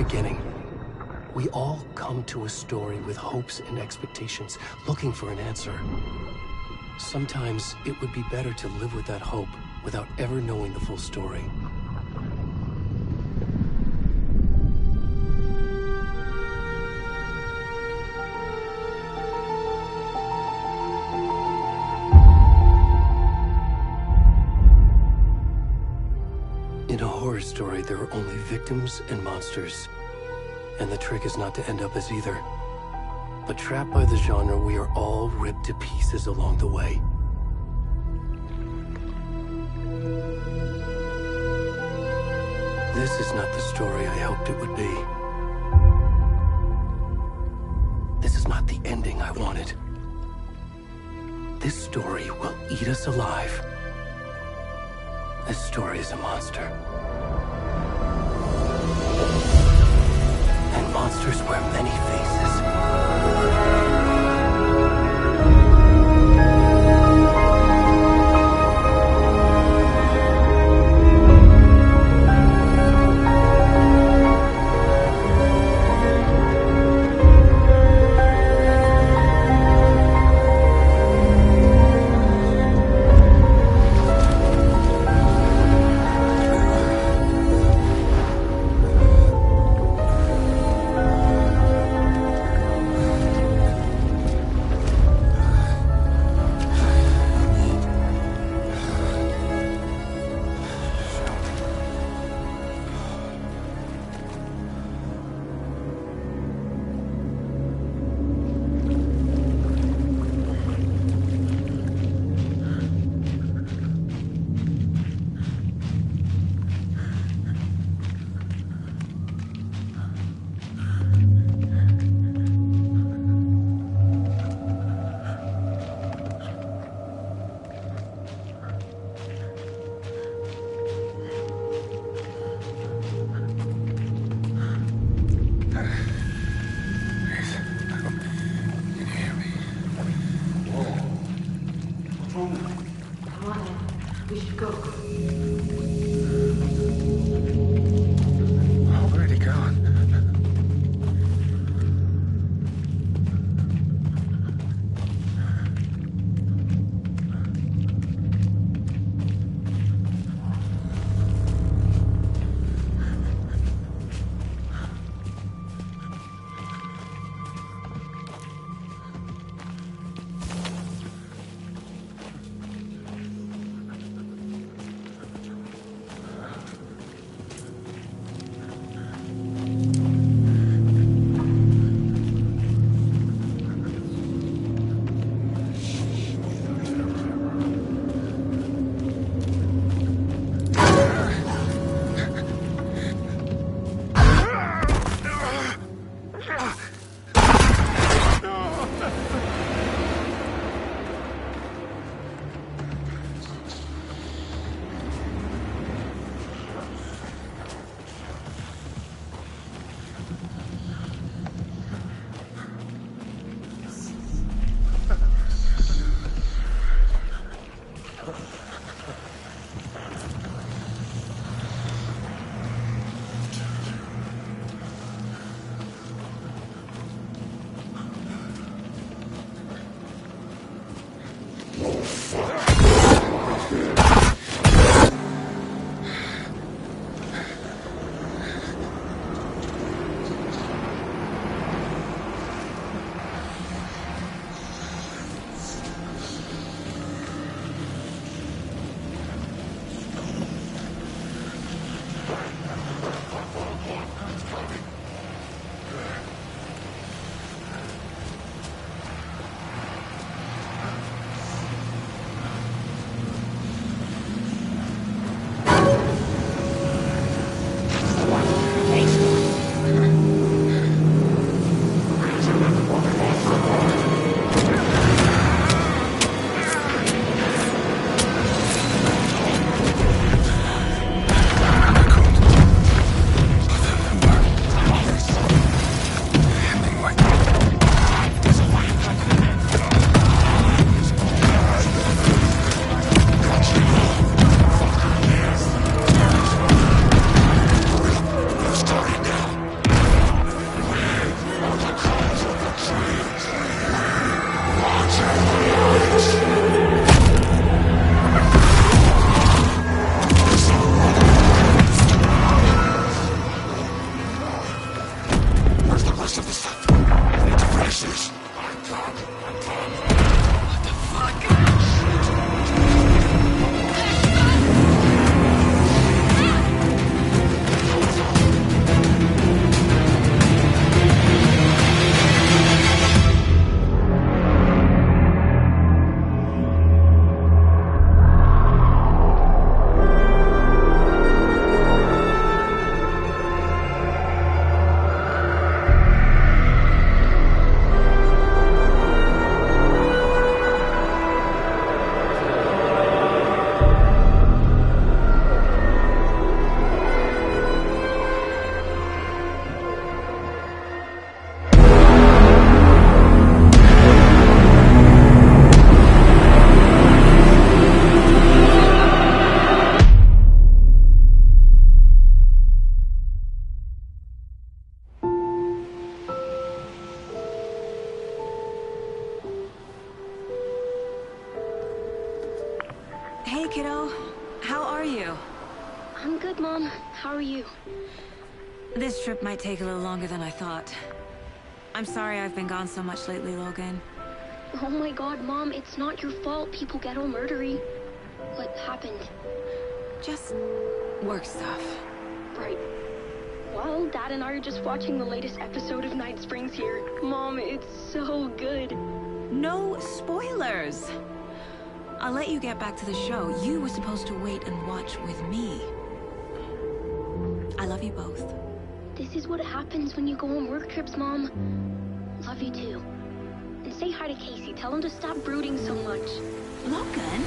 beginning. We all come to a story with hopes and expectations, looking for an answer. Sometimes it would be better to live with that hope without ever knowing the full story. In a horror story, there are only victims and monsters. And the trick is not to end up as either. But trapped by the genre, we are all ripped to pieces along the way. This is not the story I hoped it would be. This is not the ending I wanted. This story will eat us alive. This story is a monster. And monsters wear many faces. kiddo. How are you? I'm good, Mom. How are you? This trip might take a little longer than I thought. I'm sorry I've been gone so much lately, Logan. Oh my god, Mom, it's not your fault people get all murdery. What happened? Just work stuff. Right. Well, Dad and I are just watching the latest episode of Night Springs here. Mom, it's so good. No spoilers! I'll let you get back to the show. You were supposed to wait and watch with me. I love you both. This is what happens when you go on work trips, Mom. Love you too. And say hi to Casey. Tell him to stop brooding so much. Logan?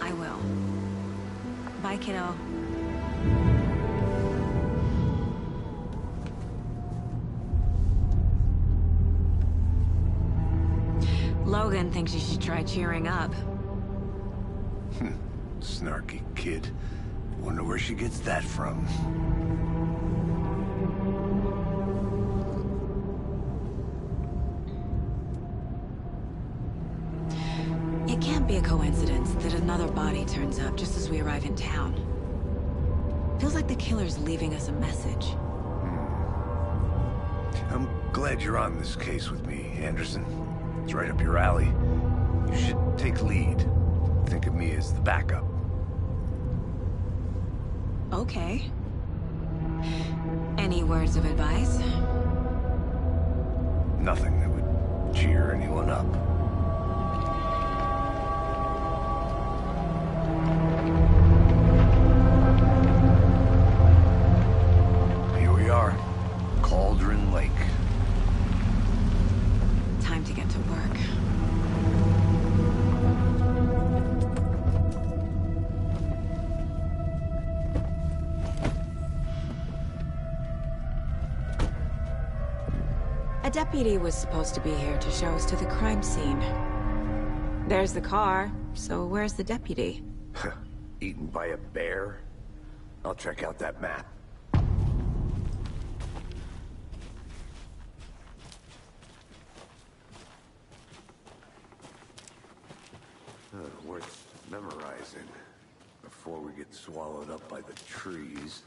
I will. Bye, kiddo. Logan thinks you should try cheering up. Snarky kid. Wonder where she gets that from. It can't be a coincidence that another body turns up just as we arrive in town. Feels like the killer's leaving us a message. I'm glad you're on this case with me, Anderson. It's right up your alley. You should take lead. Think of me as the backup. Okay. Any words of advice? Nothing that would cheer anyone up. Here we are. Cauldron Lake. Time to get to work. A deputy was supposed to be here to show us to the crime scene. There's the car, so where's the deputy? Eaten by a bear? I'll check out that map. Worth memorizing before we get swallowed up by the trees.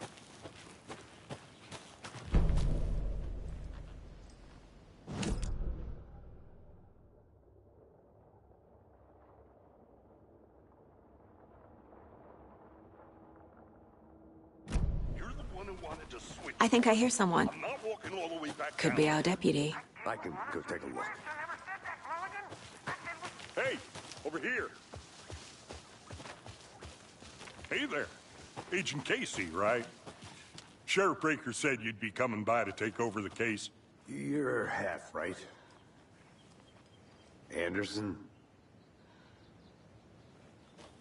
I think I hear someone. I'm not walking all the way back Could down. be our deputy. I can go take a look. Hey, over here. Hey there. Agent Casey, right? Sheriff Breaker said you'd be coming by to take over the case. You're half right. Anderson?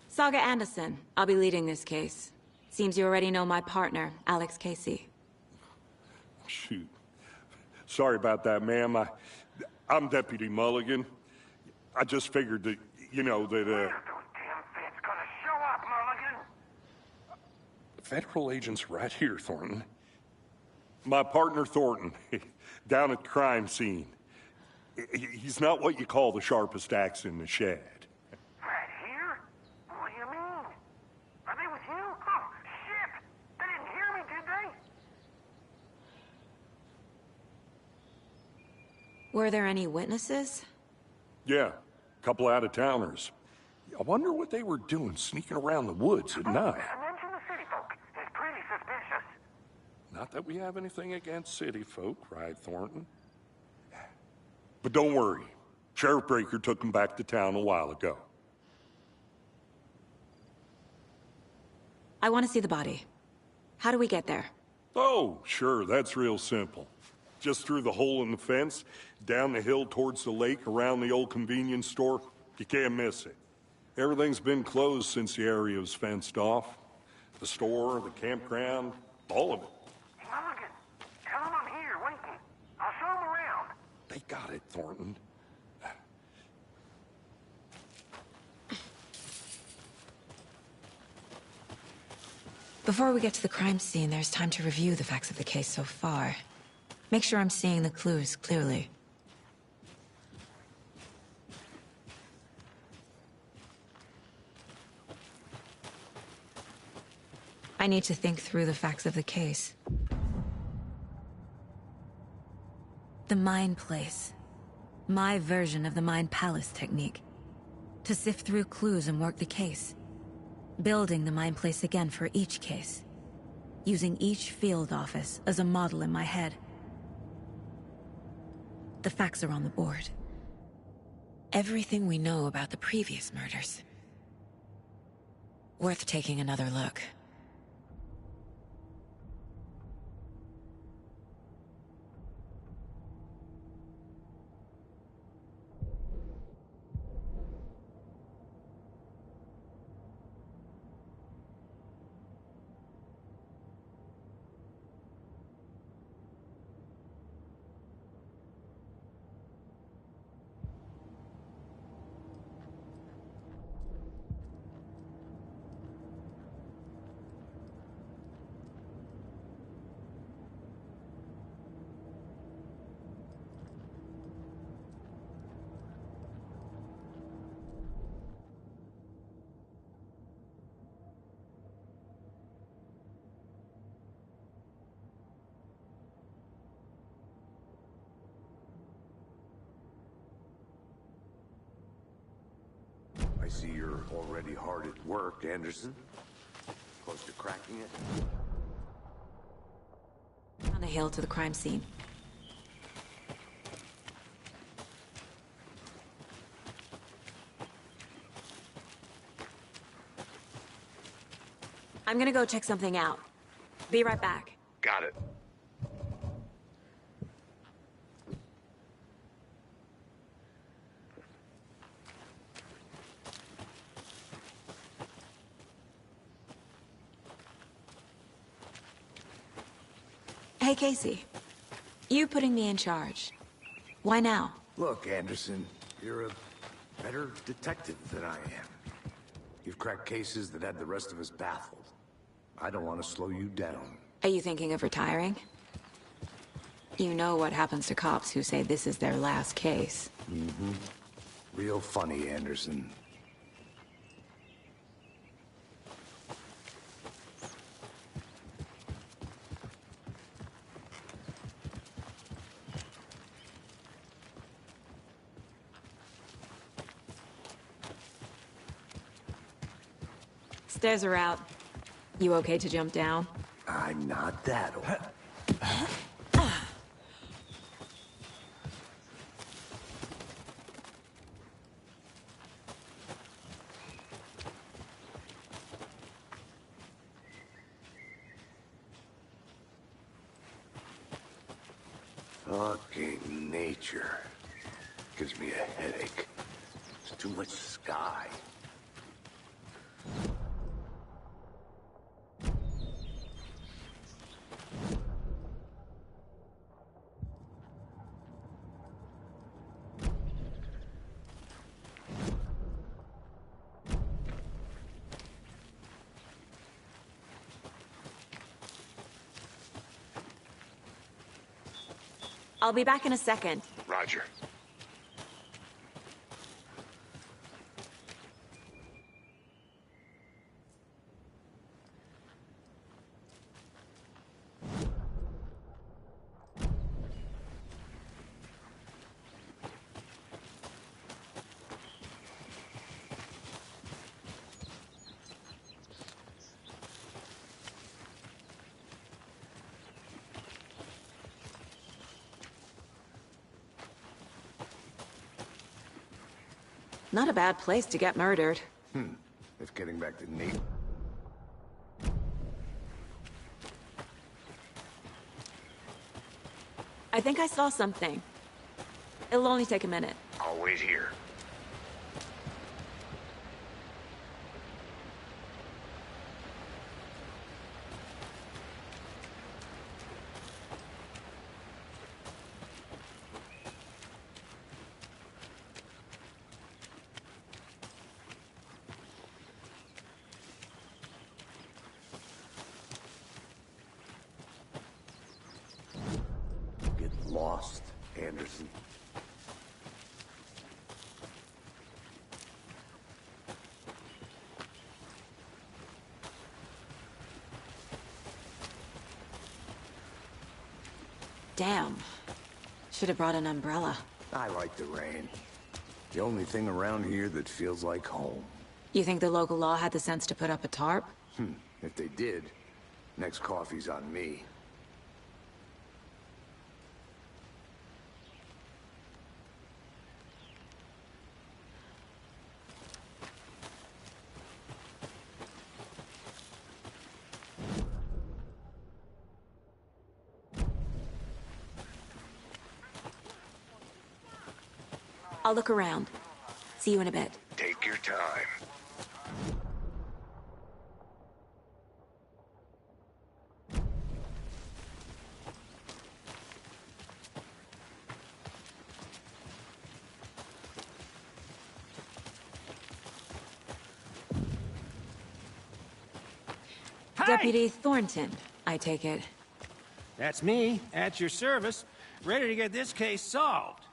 Saga Anderson. I'll be leading this case. Seems you already know my partner, Alex Casey. Shoot. Sorry about that, ma'am. I'm Deputy Mulligan. I just figured that, you know, that, Where's those damn feds gonna show up, Mulligan? Federal agent's right here, Thornton. My partner, Thornton, down at the crime scene. He's not what you call the sharpest axe in the shed. Right here? What do you mean? Are they with you? Oh, shit! They didn't hear me, did they? Were there any witnesses? Yeah, a couple out-of-towners. I wonder what they were doing sneaking around the woods at night. Mention the city folk. It's pretty suspicious. Not that we have anything against city folk, right, Thornton? But don't worry. Sheriff Breaker took them back to town a while ago. I want to see the body. How do we get there? Oh, sure, that's real simple. Just through the hole in the fence, down the hill towards the lake, around the old convenience store. You can't miss it. Everything's been closed since the area was fenced off. The store, the campground, all of it. Mulligan, tell them I'm here, waiting. I'll show them around. They got it, Thornton. Before we get to the crime scene, there's time to review the facts of the case so far. Make sure I'm seeing the clues clearly. I need to think through the facts of the case. The Mind Place. My version of the Mind Palace technique. To sift through clues and work the case. Building the Mind Place again for each case. Using each field office as a model in my head. The facts are on the board. Everything we know about the previous murders. Worth taking another look. I see you're already hard at work, Anderson. Close to cracking it? On the hill to the crime scene. I'm gonna go check something out. Be right back. Got it. Hey, Casey. You putting me in charge. Why now? Look, Anderson, you're a better detective than I am. You've cracked cases that had the rest of us baffled. I don't want to slow you down. Are you thinking of retiring? You know what happens to cops who say this is their last case. Mm-hmm. Real funny, Anderson. Stairs are out. You okay to jump down? I'm not that old. Fucking nature. Gives me a headache. There's too much sky. I'll be back in a second. Roger. Not a bad place to get murdered. If getting back to Nate... I think I saw something. It'll only take a minute. I'll wait here. Get lost, Anderson. Damn. Should have brought an umbrella. I like the rain. The only thing around here that feels like home. You think the local law had the sense to put up a tarp? If they did, next coffee's on me. I'll look around. See you in a bit. Take your time. Deputy Thornton, I take it. That's me, at your service, ready to get this case solved.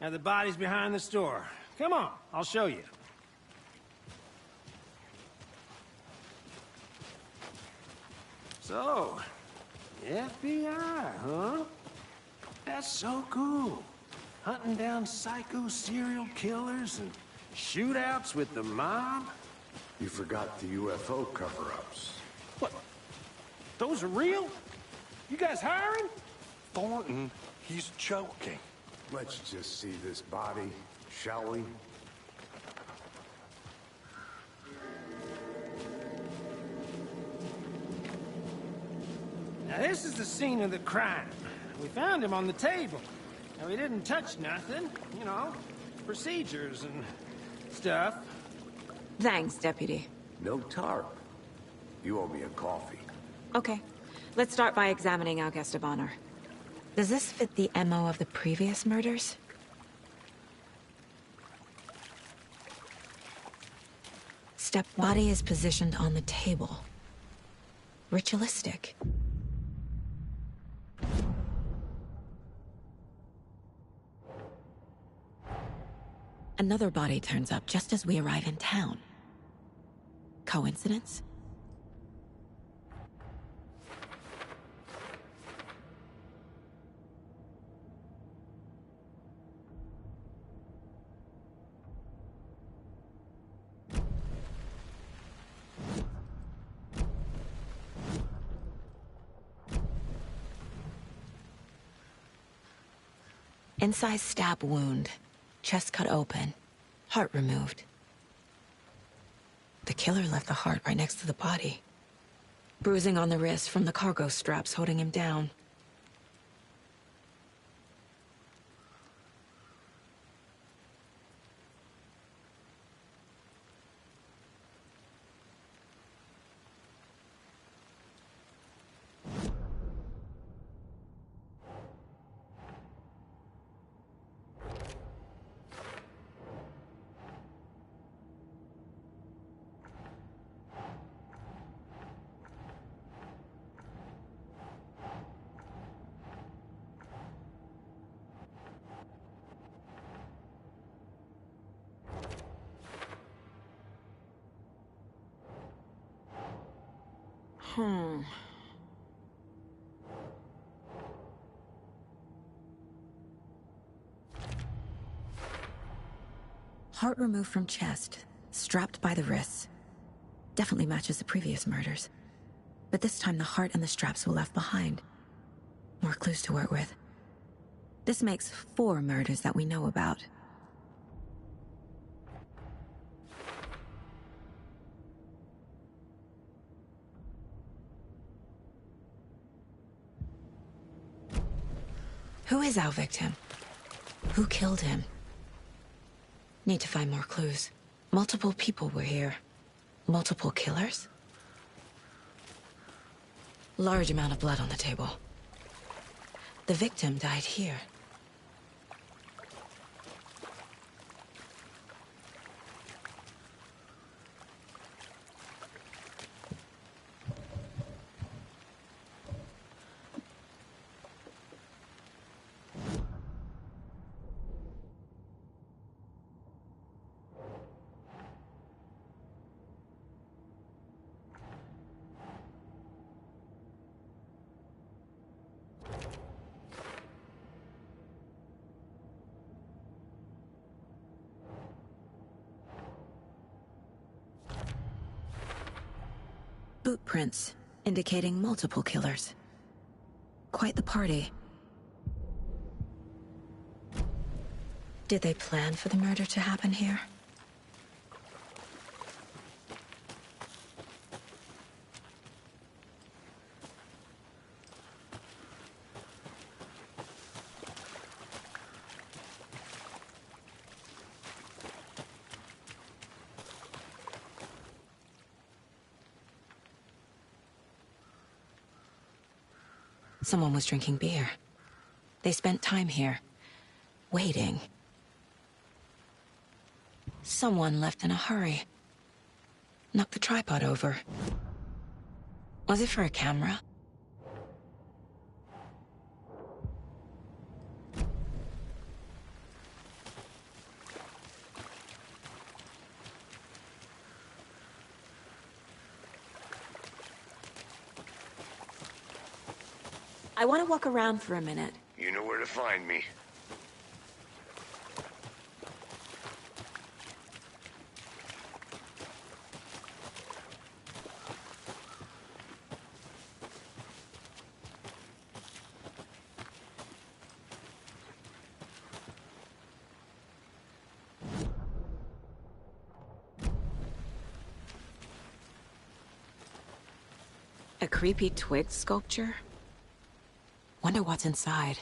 Now the body's behind the store. Come on, I'll show you. So, FBI, huh? That's so cool. Hunting down psycho serial killers and shootouts with the mob? You forgot the UFO cover-ups. What? Those are real? You guys hiring? Thornton, he's joking. Let's just see this body, shall we? Now this is the scene of the crime. We found him on the table. Now he didn't touch nothing, you know, procedures and stuff. Thanks, Deputy. No tarp. You owe me a coffee. Okay. Let's start by examining our guest of honor. Does this fit the MO of the previous murders? Body is positioned on the table. Ritualistic. Another body turns up just as we arrive in town. Coincidence? Incised stab wound. Chest cut open. Heart removed. The killer left the heart right next to the body. Bruising on the wrist from the cargo straps holding him down. Heart removed from chest, strapped by the wrists. Definitely matches the previous murders. But this time the heart and the straps were left behind. More clues to work with. This makes 4 murders that we know about. Who is our victim? Who killed him? Need to find more clues. Multiple people were here. Multiple killers? Large amount of blood on the table. The victim died here. boot prints, indicating multiple killers. Quite the party. Did they plan for the murder to happen here? Someone was drinking beer. They spent time here, waiting. Someone left in a hurry. Knocked the tripod over. Was it for a camera? I want to walk around for a minute. You know where to find me. A creepy twig sculpture? Wonder what's inside.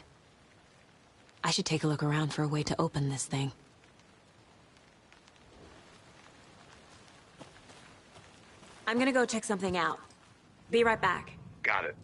I should take a look around for a way to open this thing. I'm gonna go check something out. Be right back. Got it.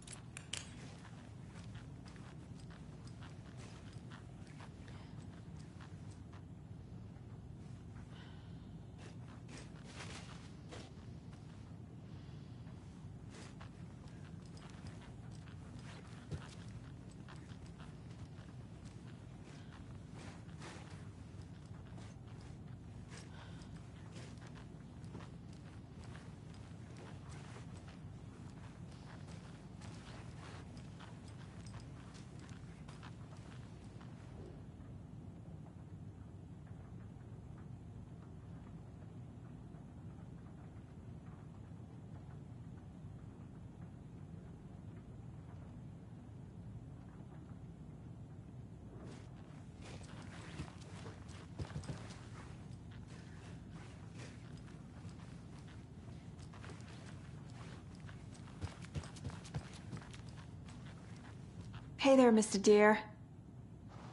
Hey there, Mr. Deer.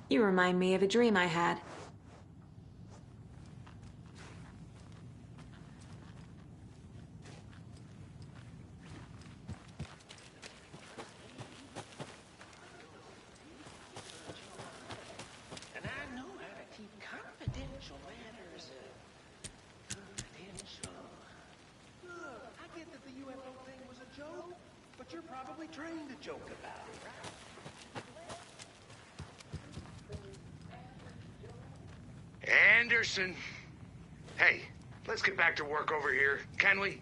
You remind me of a dream I had. And I know how to keep confidential matters confidential. Look, I get that the UFO thing was a joke, but you're probably trained to joke about it, right? Anderson. Hey, let's get back to work over here, can we?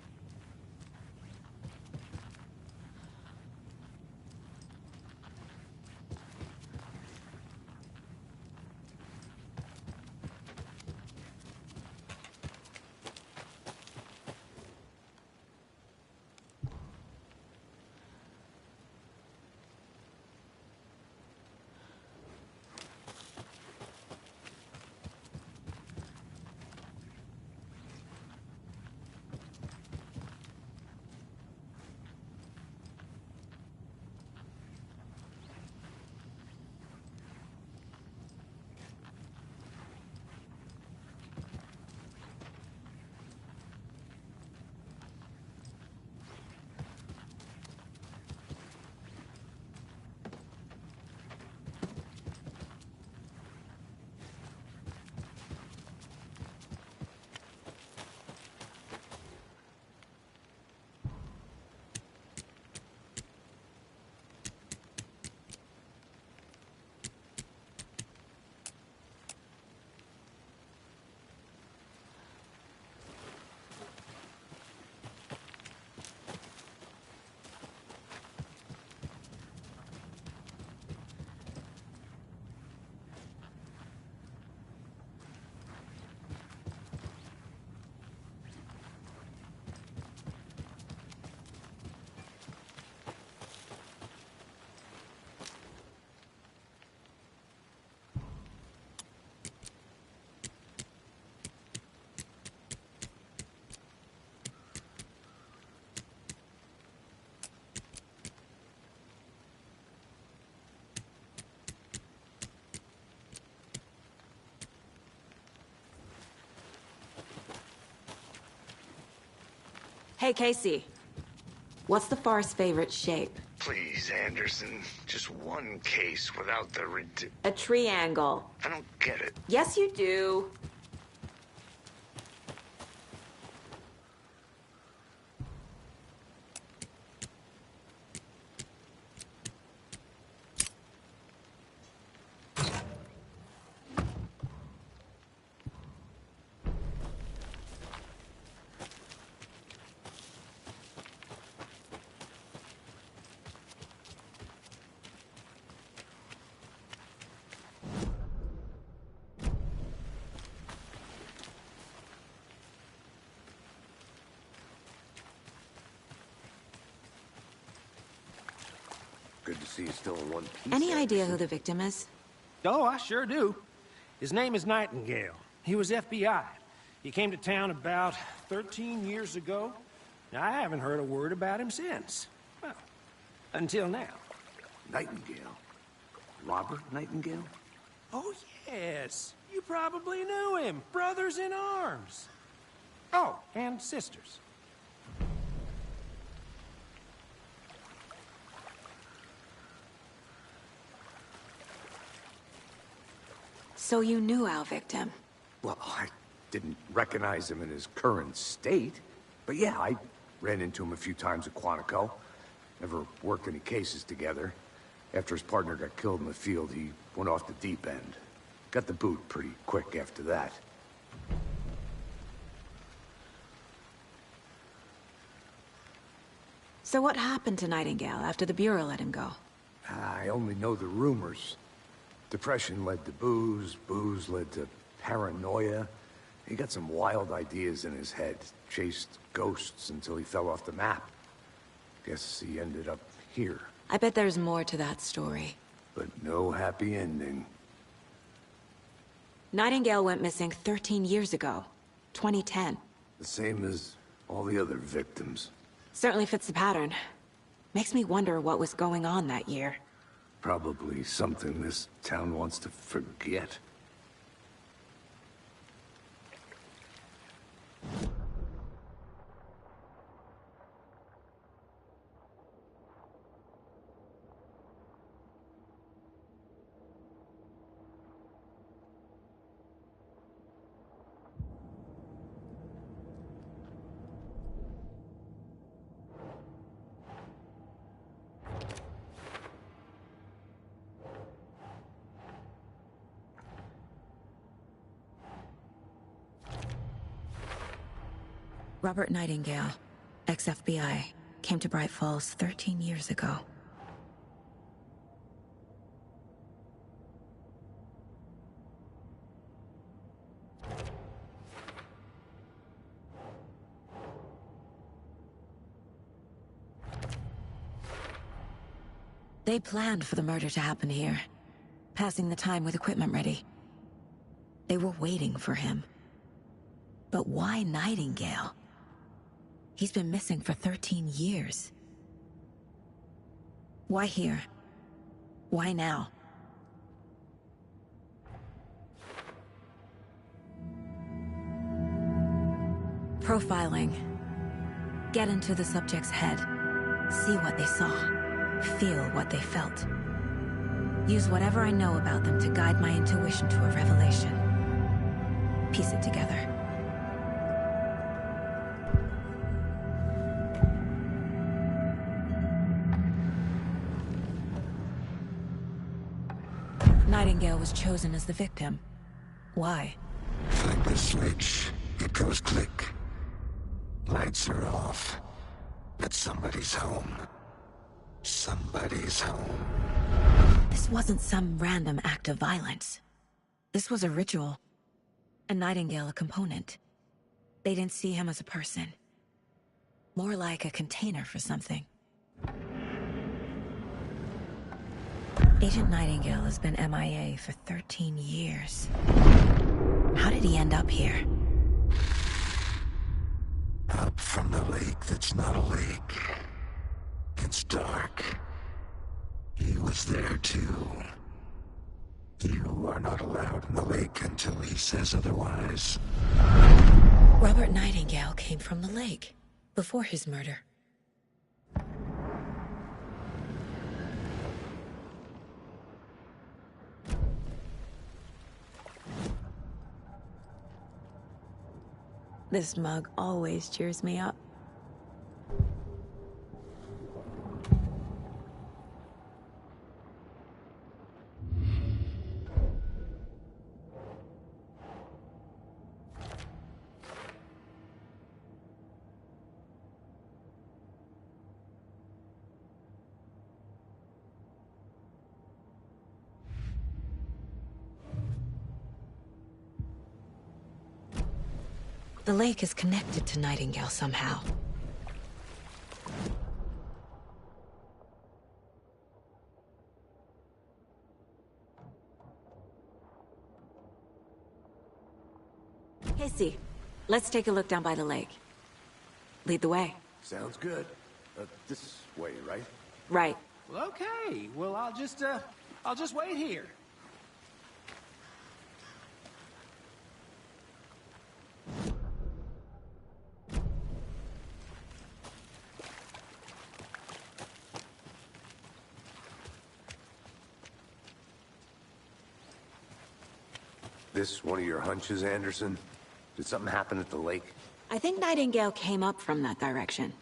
Hey, Casey. What's the far's favorite shape? Please, Anderson. Just one case without the A triangle. I don't get it. Yes, you do. Good to see you still in one piece. Any idea who the victim is? Oh, I sure do. His name is Nightingale. He was FBI. He came to town about 13 years ago. Now, I haven't heard a word about him since. Well, until now. Nightingale? Robert Nightingale? Oh, yes. You probably knew him. Brothers in arms. Oh, and sisters. So you knew our victim? Well, I didn't recognize him in his current state. But yeah, I ran into him a few times at Quantico. Never worked any cases together. After his partner got killed in the field, he went off the deep end. Got the boot pretty quick after that. So what happened to Nightingale after the Bureau let him go? I only know the rumors. Depression led to booze, booze led to paranoia. He got some wild ideas in his head, chased ghosts until he fell off the map. Guess he ended up here. I bet there's more to that story. But no happy ending. Nightingale went missing 13 years ago. 2010. The same as all the other victims. Certainly fits the pattern. Makes me wonder what was going on that year. Probably something this town wants to forget. Robert Nightingale, ex-FBI, came to Bright Falls 13 years ago. They planned for the murder to happen here, passing the time with equipment ready. They were waiting for him. But why Nightingale? He's been missing for 13 years. Why here? Why now? Profiling. Get into the subject's head. See what they saw. Feel what they felt. Use whatever I know about them to guide my intuition to a revelation. Piece it together. Nightingale was chosen as the victim. Why? Flip the switch. It goes click. Lights are off. But somebody's home. Somebody's home. This wasn't some random act of violence. This was a ritual. And Nightingale a component. They didn't see him as a person. More like a container for something. Agent Nightingale has been MIA for 13 years. How did he end up here? Up from the lake that's not a lake. It's dark. He was there too. You are not allowed in the lake until he says otherwise. Robert Nightingale came from the lake. before his murder. This mug always cheers me up. The lake is connected to Nightingale somehow. Casey, let's take a look down by the lake. Lead the way. Sounds good. This way, right? Right. Well, okay. Well, I'll just wait here. This one of your hunches, Anderson? Did something happen at the lake? I think Nightingale came up from that direction.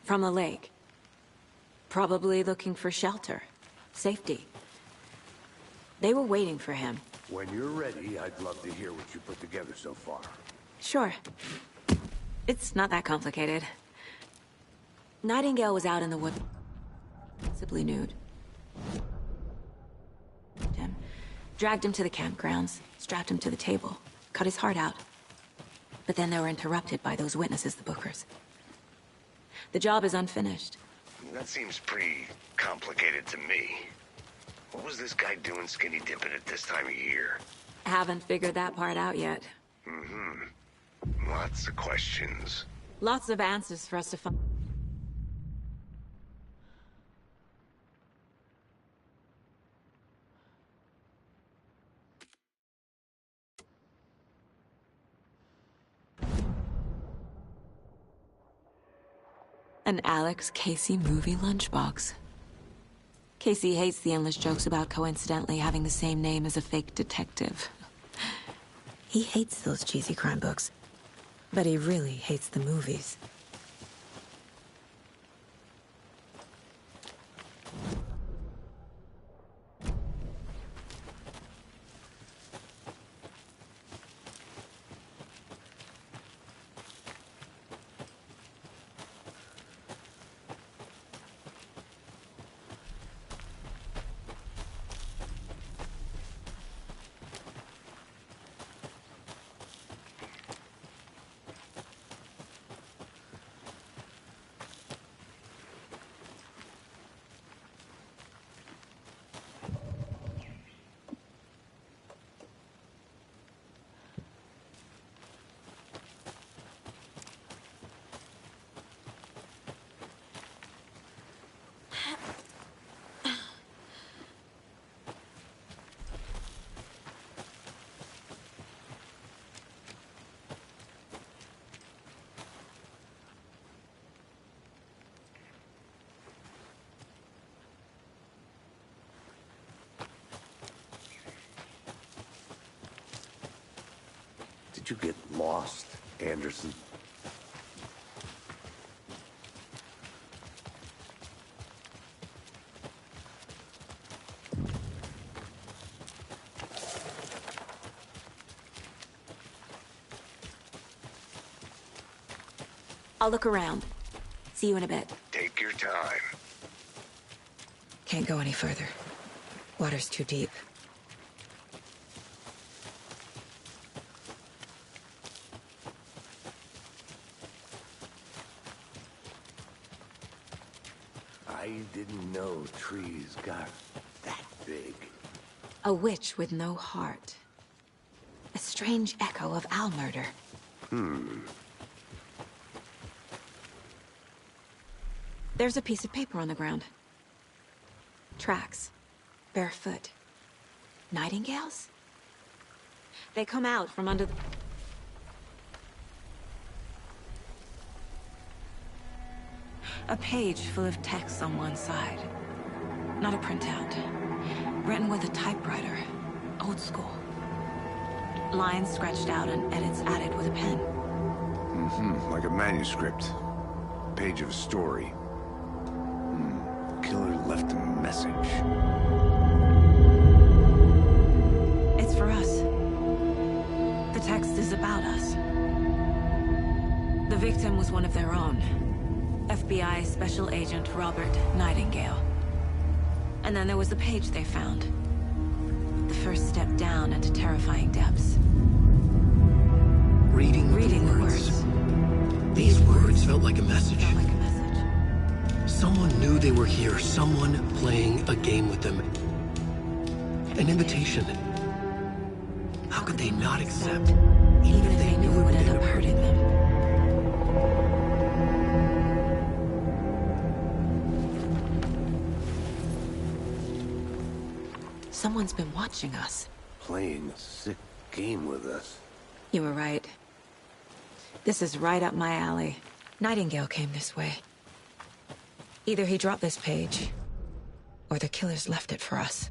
From the lake. Probably looking for shelter. Safety. They were waiting for him. When you're ready, I'd love to hear what you put together so far. Sure. It's not that complicated. Nightingale was out in the wood, possibly nude. Him, dragged him to the campgrounds, strapped him to the table, cut his heart out. But then they were interrupted by those witnesses, the Bookers. The job is unfinished. That seems pretty complicated to me. What was this guy doing skinny dipping at this time of year? Haven't figured that part out yet. Lots of questions. Lots of answers for us to find. An Alex Casey movie lunchbox. Casey hates the endless jokes about coincidentally having the same name as a fake detective. He hates those cheesy crime books, but he really hates the movies. Did you get lost, Anderson? I'll look around. See you in a bit. Take your time. Can't go any further. Water's too deep. I didn't know trees got that big. A witch with no heart. A strange echo of Al murder. There's a piece of paper on the ground. Tracks. Barefoot. Nightingales? They come out from under the... A page full of text on one side. Not a printout. Written with a typewriter. Old school. Lines scratched out and edits added with a pen. Like a manuscript. Page of a story. Killer left a message. It's for us. The text is about us. The victim was one of their own. FBI Special Agent Robert Nightingale. And then there was the page they found. The first step down into terrifying depths. Reading the the words. These words felt like a message. Felt like a message. Someone knew they were here. Someone playing a game with them. An invitation. How could they not accept? Even if they knew it would end up hurting them. Someone's been watching us. Playing a sick game with us. You were right. This is right up my alley. Nightingale came this way. Either he dropped this page, or the killers left it for us.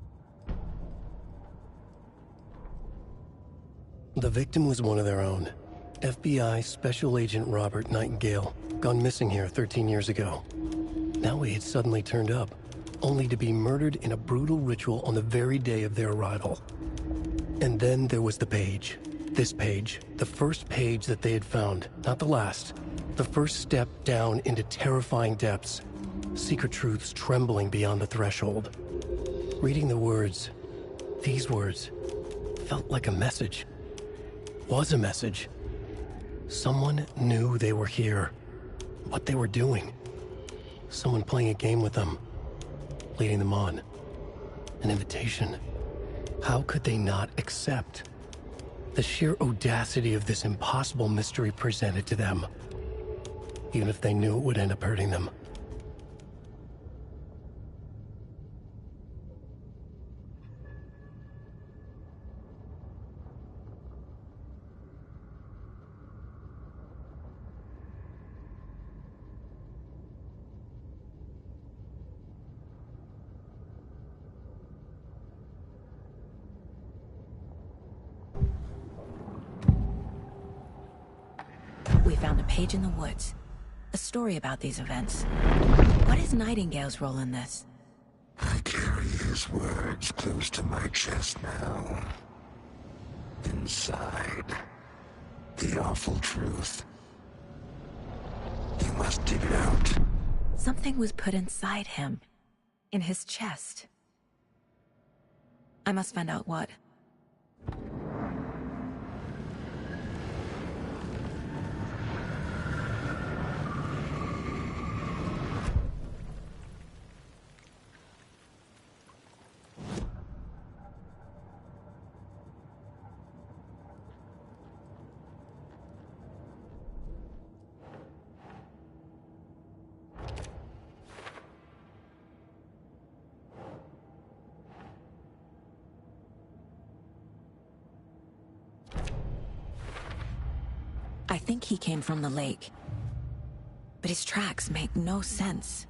The victim was one of their own. FBI Special Agent Robert Nightingale, gone missing here 13 years ago. Now he had suddenly turned up, only to be murdered in a brutal ritual on the very day of their arrival. And then there was the page. This page, the first page that they had found, not the last. The first step down into terrifying depths. Secret truths trembling beyond the threshold. Reading the words, these words, felt like a message. Was a message. Someone knew they were here. What they were doing. Someone playing a game with them. Leading them on. An invitation. How could they not accept? The sheer audacity of this impossible mystery presented to them. Even if they knew it would end up hurting them. We found a page in the woods. A story about these events. What is Nightingale's role in this? I carry his words close to my chest now. Inside, the awful truth. You must dig it out. Something was put inside him. In his chest. I must find out what. I think he came from the lake. But his tracks make no sense.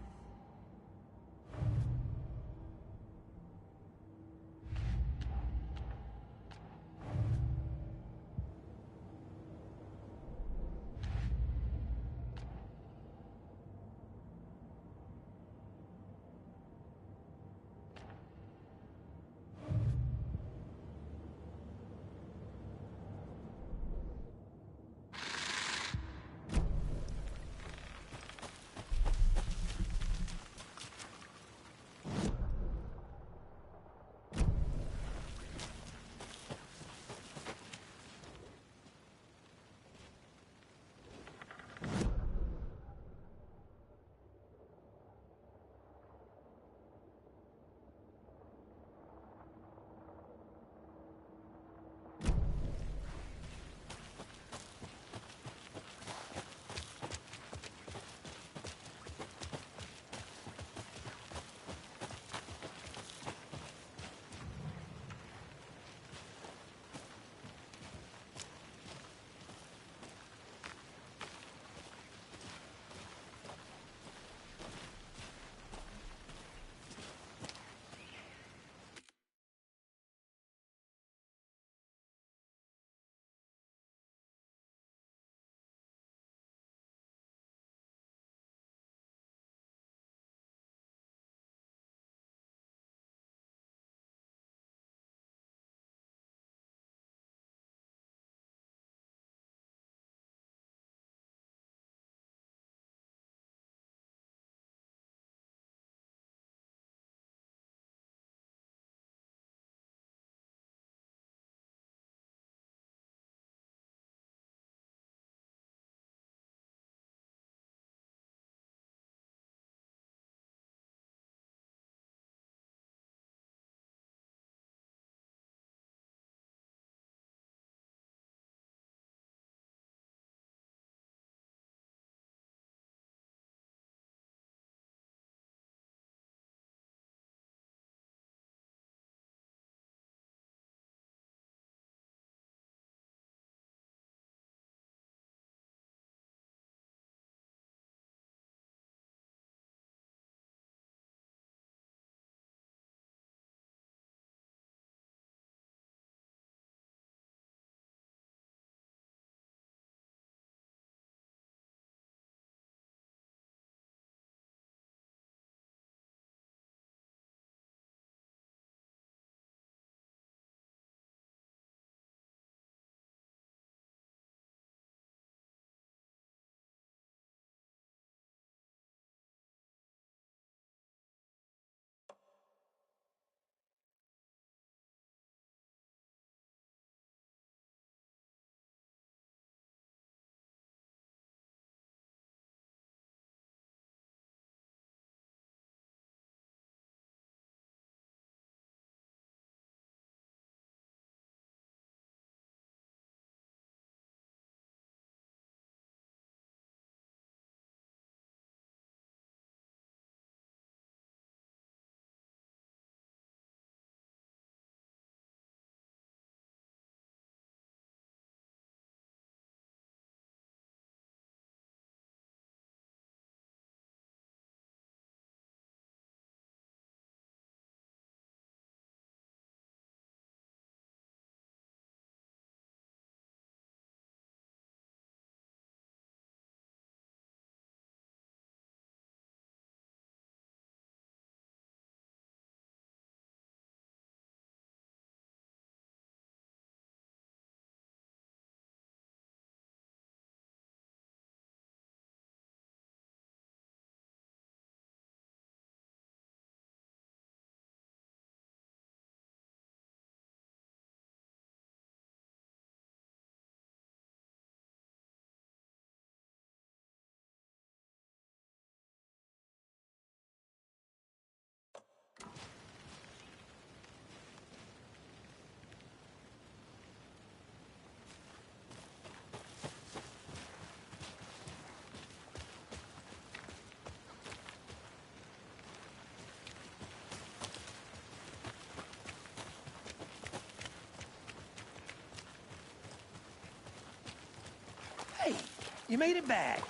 You made it back.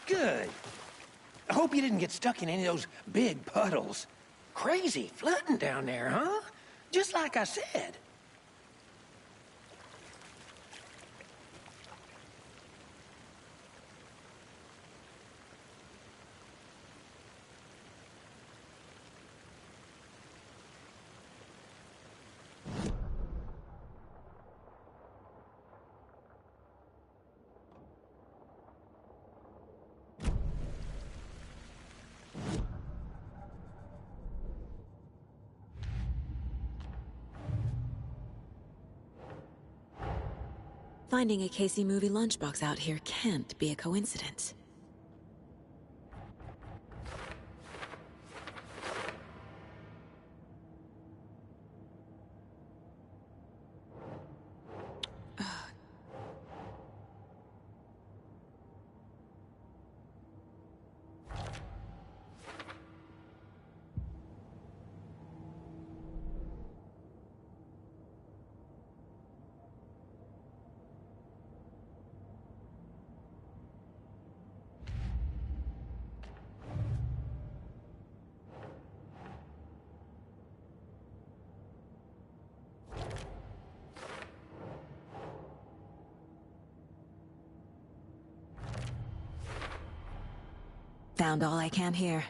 Good. I hope you didn't get stuck in any of those big puddles. Crazy flooding down there, huh? Just like I said. Finding a Casey movie lunchbox out here can't be a coincidence. Found all I can here.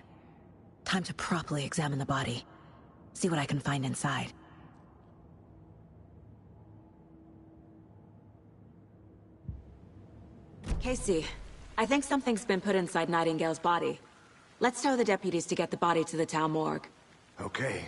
Time to properly examine the body. See what I can find inside. Casey, I think something's been put inside Nightingale's body. Let's tell the deputies to get the body to the town morgue. Okay.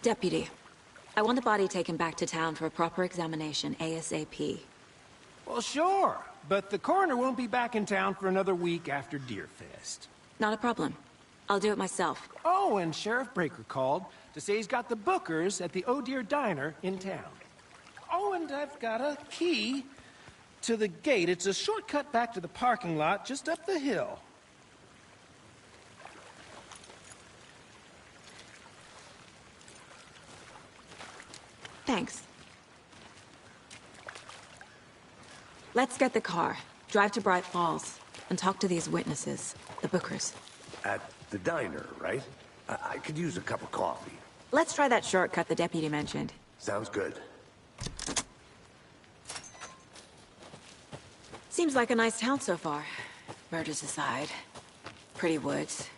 Deputy, I want the body taken back to town for a proper examination, ASAP. Well, sure. But the coroner won't be back in town for another week after Deerfest. Not a problem. I'll do it myself. Oh, and Sheriff Breaker called to say he's got the Bookers at the Oh Deer Diner in town. Oh, and I've got a key to the gate. It's a shortcut back to the parking lot just up the hill. Thanks. Let's get the car, drive to Bright Falls, and talk to these witnesses, the Bookers. At the diner, right? I could use a cup of coffee. Let's try that shortcut the deputy mentioned. Sounds good. Seems like a nice town so far. Murders aside. Pretty woods.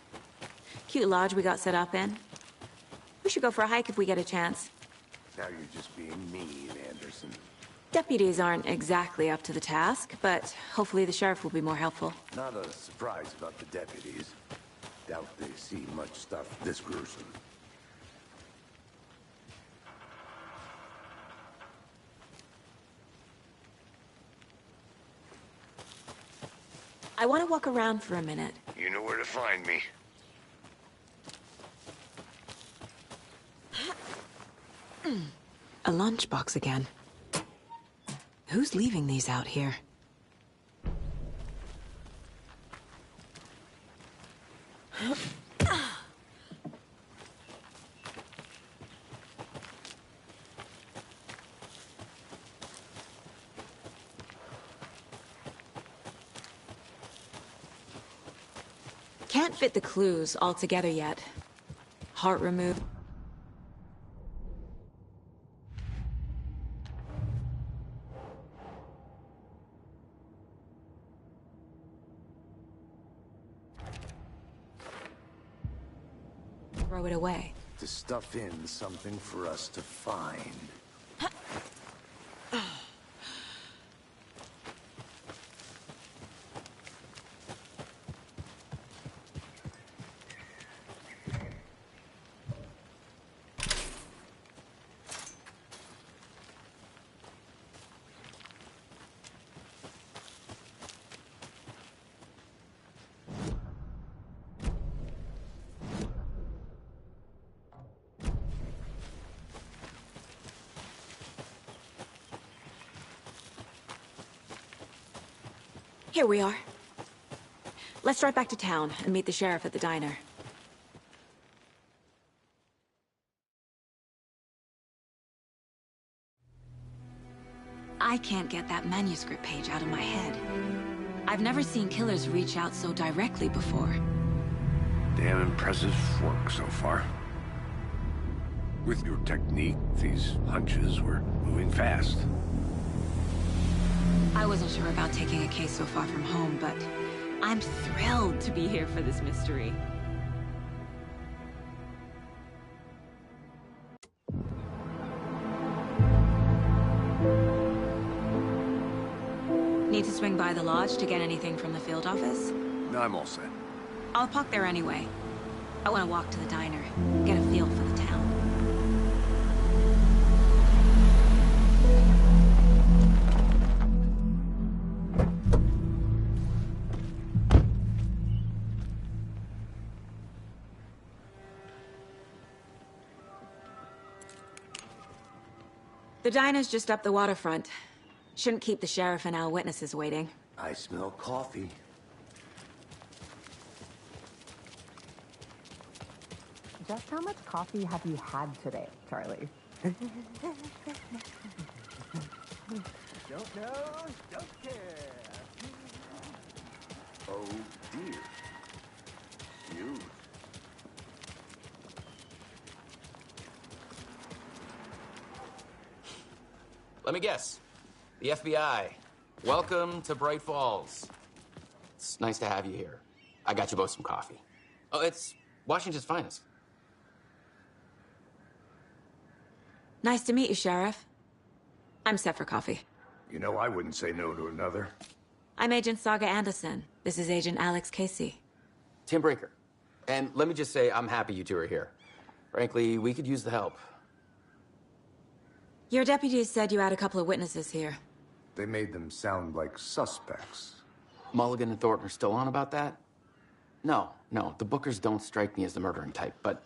Cute lodge we got set up in. We should go for a hike if we get a chance. Now you're just being mean, Anderson. Deputies aren't exactly up to the task, but hopefully the sheriff will be more helpful. Not a surprise about the deputies. Doubt they see much stuff this gruesome. I want to walk around for a minute. You know where to find me. A lunchbox again. Who's leaving these out here? Can't fit the clues all together yet. Heart removed. Throw it away. To stuff in something for us to find. Here we are. Let's drive back to town and meet the sheriff at the diner. I can't get that manuscript page out of my head. I've never seen killers reach out so directly before. Damn impressive work so far. With your technique, these hunches were moving fast. I wasn't sure about taking a case so far from home, but I'm thrilled to be here for this mystery. Need to swing by the lodge to get anything from the field office? No, I'm all set. I'll park there anyway. I want to walk to the diner, get a feel for the town. The diner's just up the waterfront. Shouldn't keep the sheriff and our witnesses waiting. I smell coffee. Just how much coffee have you had today, Charlie? Don't know, don't care. Oh dear. You. Let me guess. The FBI. Welcome to Bright Falls. It's nice to have you here. I got you both some coffee. Oh, it's Washington's finest. Nice to meet you, Sheriff. I'm set for coffee. You know, I wouldn't say no to another. I'm Agent Saga Anderson. This is Agent Alex Casey. Tim Breaker. And let me just say, I'm happy you two are here. Frankly, we could use the help. Your deputies said you had a couple of witnesses here. They made them sound like suspects. Mulligan and Thornton are still on about that? No, the Bookers don't strike me as the murdering type, but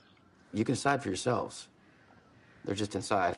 you can decide for yourselves. They're just inside.